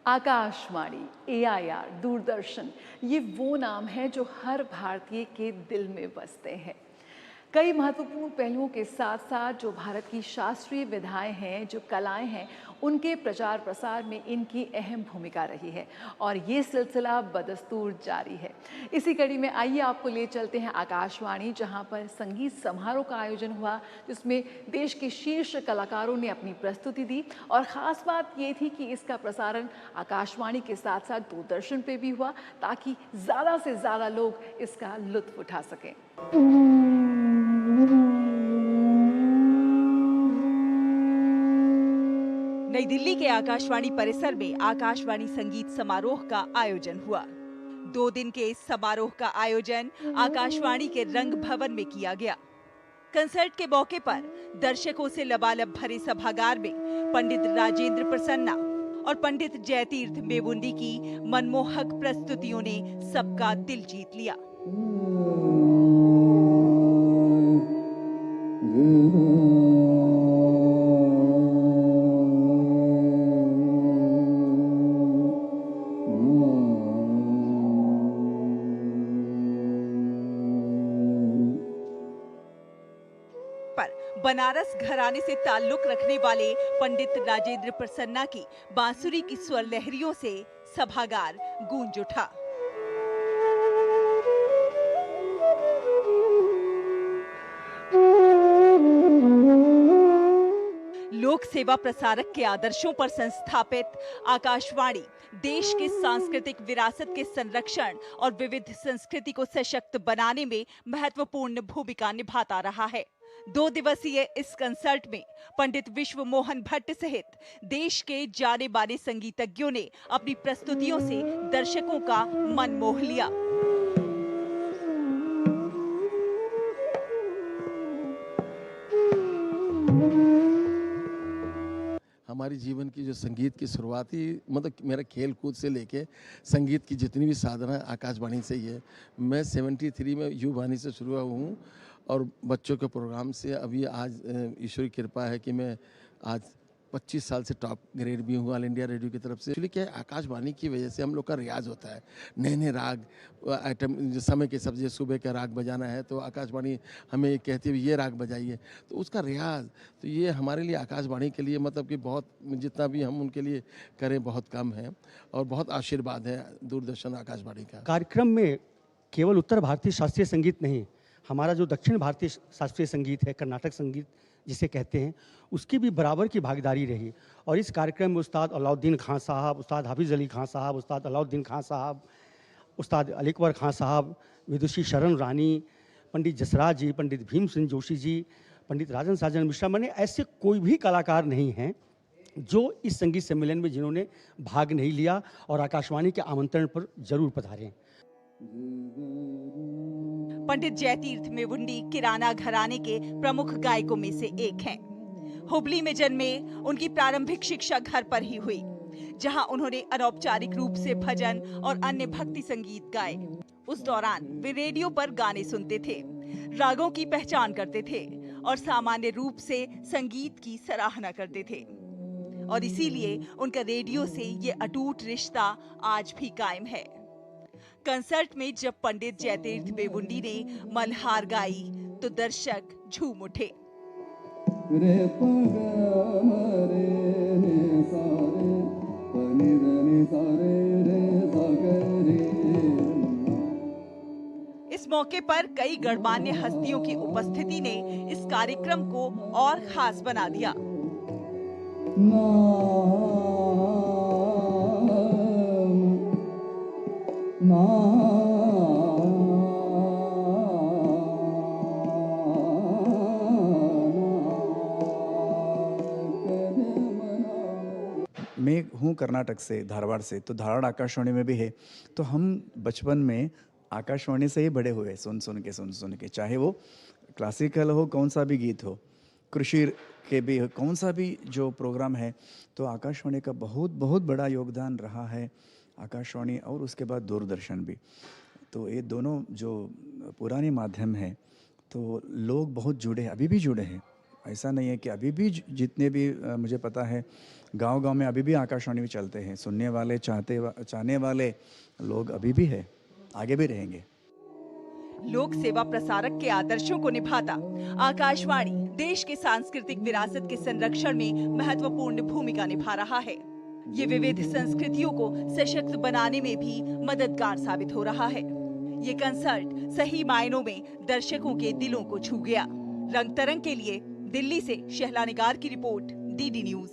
Akashvani, AIR, Doordarshan ये वो नाम हैं जो हर भारतीय के दिल में बसते हैं। कई महत्वपूर्ण पहलुओं के साथ साथ जो भारत की शास्त्रीय विधाएं हैं, जो कलाएं हैं, उनके प्रचार प्रसार में इनकी अहम भूमिका रही है और ये सिलसिला बदस्तूर जारी है। इसी कड़ी में आइए आपको ले चलते हैं आकाशवाणी, जहां पर संगीत समारोह का आयोजन हुआ, जिसमें देश के शीर्ष कलाकारों ने अपनी प्रस्तुति दी। और ख़ास बात ये थी कि इसका प्रसारण आकाशवाणी के साथ साथ दूरदर्शन पे भी हुआ, ताकि ज़्यादा से ज़्यादा लोग इसका लुत्फ उठा सकें। नई दिल्ली के आकाशवाणी परिसर में आकाशवाणी संगीत समारोह का आयोजन हुआ। 2 दिन के इस समारोह का आयोजन आकाशवाणी के रंग भवन में किया गया। कंसर्ट के मौके पर दर्शकों से लबालब भरे सभागार में पंडित राजेंद्र प्रसन्ना और पंडित जयतीर्थ मेवुंडी की मनमोहक प्रस्तुतियों ने सबका दिल जीत लिया। बनारस घराने से ताल्लुक रखने वाले पंडित राजेंद्र प्रसन्ना की बांसुरी की स्वर लहरियों से सभागार गूंज उठा। लोक सेवा प्रसारक के आदर्शों पर संस्थापित आकाशवाणी देश के सांस्कृतिक विरासत के संरक्षण और विविध संस्कृति को सशक्त बनाने में महत्वपूर्ण भूमिका निभाता रहा है। 2 दिवसीय इस कंसर्ट में पंडित विश्व मोहन भट्ट सहित देश के जाने माने संगीतज्ञों ने अपनी प्रस्तुतियों से दर्शकों का मन मोह लिया। हमारी जीवन की जो संगीत की शुरुआती मतलब मेरा खेल कूद से लेके संगीत की जितनी भी साधना आकाशवाणी से ही है। मैं 73 में युवानी से शुरू हुआ हूँ और बच्चों के प्रोग्राम से अभी आज ईश्वर की कृपा है कि मैं आज 25 साल से टॉप ग्रेड भी हूँ ऑल इंडिया रेडियो की तरफ से। एक्चुअली क्या है, आकाशवाणी की वजह से हम लोग का रियाज होता है। नए नए राग आइटम समय के सब, जैसे सुबह का राग बजाना है तो आकाशवाणी हमें कहती है ये राग बजाइए, तो उसका रियाज, तो ये हमारे लिए आकाशवाणी के लिए मतलब कि बहुत, जितना भी हम उनके लिए करें बहुत कम है और बहुत आशीर्वाद है दूरदर्शन आकाशवाणी का। कार्यक्रम में केवल उत्तर भारतीय शास्त्रीय संगीत नहीं, हमारा जो दक्षिण भारतीय शास्त्रीय संगीत है, कर्नाटक संगीत जिसे कहते हैं, उसकी भी बराबर की भागीदारी रही। और इस कार्यक्रम में उस्ताद अलाउद्दीन खां साहब, उस्ताद हाफिज़ अली खां साहब, उस्ताद अलाउद्दीन खां साहब, उस्ताद अली अकबर खां साहब, विदुषी शरण रानी, पंडित जसराज जी, पंडित भीम सिंह जोशी जी, पंडित राजन साजन मिश्रा, मैंने ऐसे कोई भी कलाकार नहीं हैं जो इस संगीत सम्मेलन में जिन्होंने भाग नहीं लिया और आकाशवाणी के आमंत्रण पर जरूर पधारे। पंडित जयतीर्थ मेवुंडी किराना घराने के प्रमुख गायकों में से एक हैं। हुबली में जन्मे, उनकी प्रारंभिक शिक्षा घर पर ही हुई, जहां उन्होंने अनौपचारिक रूप से भजन और अन्य भक्ति संगीत गाए। उस दौरान वे रेडियो पर गाने सुनते थे, रागों की पहचान करते थे और सामान्य रूप से संगीत की सराहना करते थे। और इसीलिए उनका रेडियो से ये अटूट रिश्ता आज भी कायम है। कंसर्ट में जब पंडित जयतीर्थ मेवुंडी ने मल्हार गाई तो दर्शक झूम उठे। इस मौके पर कई गणमान्य हस्तियों की उपस्थिति ने इस कार्यक्रम को और खास बना दिया। मैं हूँ कर्नाटक से, धारवाड़ से, तो धारवाड़ आकाशवाणी में भी है। तो हम बचपन में आकाशवाणी से ही बड़े हुए, सुन सुन के, चाहे वो क्लासिकल हो, कौन सा भी गीत हो, कृषि के भी कौन सा भी जो प्रोग्राम है, तो आकाशवाणी का बहुत बहुत बड़ा योगदान रहा है। आकाशवाणी और उसके बाद दूरदर्शन भी, तो ये दोनों जो पुराने माध्यम हैं, तो लोग बहुत जुड़े हैं, अभी भी जुड़े हैं। ऐसा नहीं है कि अभी भी जितने भी मुझे पता है गांव-गांव में अभी भी आकाशवाणी भी चलते हैं, सुनने वाले चाहने वाले लोग अभी भी है, आगे भी रहेंगे। लोक सेवा प्रसारक के आदर्शों को निभाता आकाशवाणी देश के सांस्कृतिक विरासत के संरक्षण में महत्वपूर्ण भूमिका निभा रहा है। ये विविध संस्कृतियों को सशक्त बनाने में भी मददगार साबित हो रहा है। ये कंसर्ट सही मायनों में दर्शकों के दिलों को छू गया। रंग तरंग के लिए दिल्ली से शहला निगार की रिपोर्ट, डीडी न्यूज।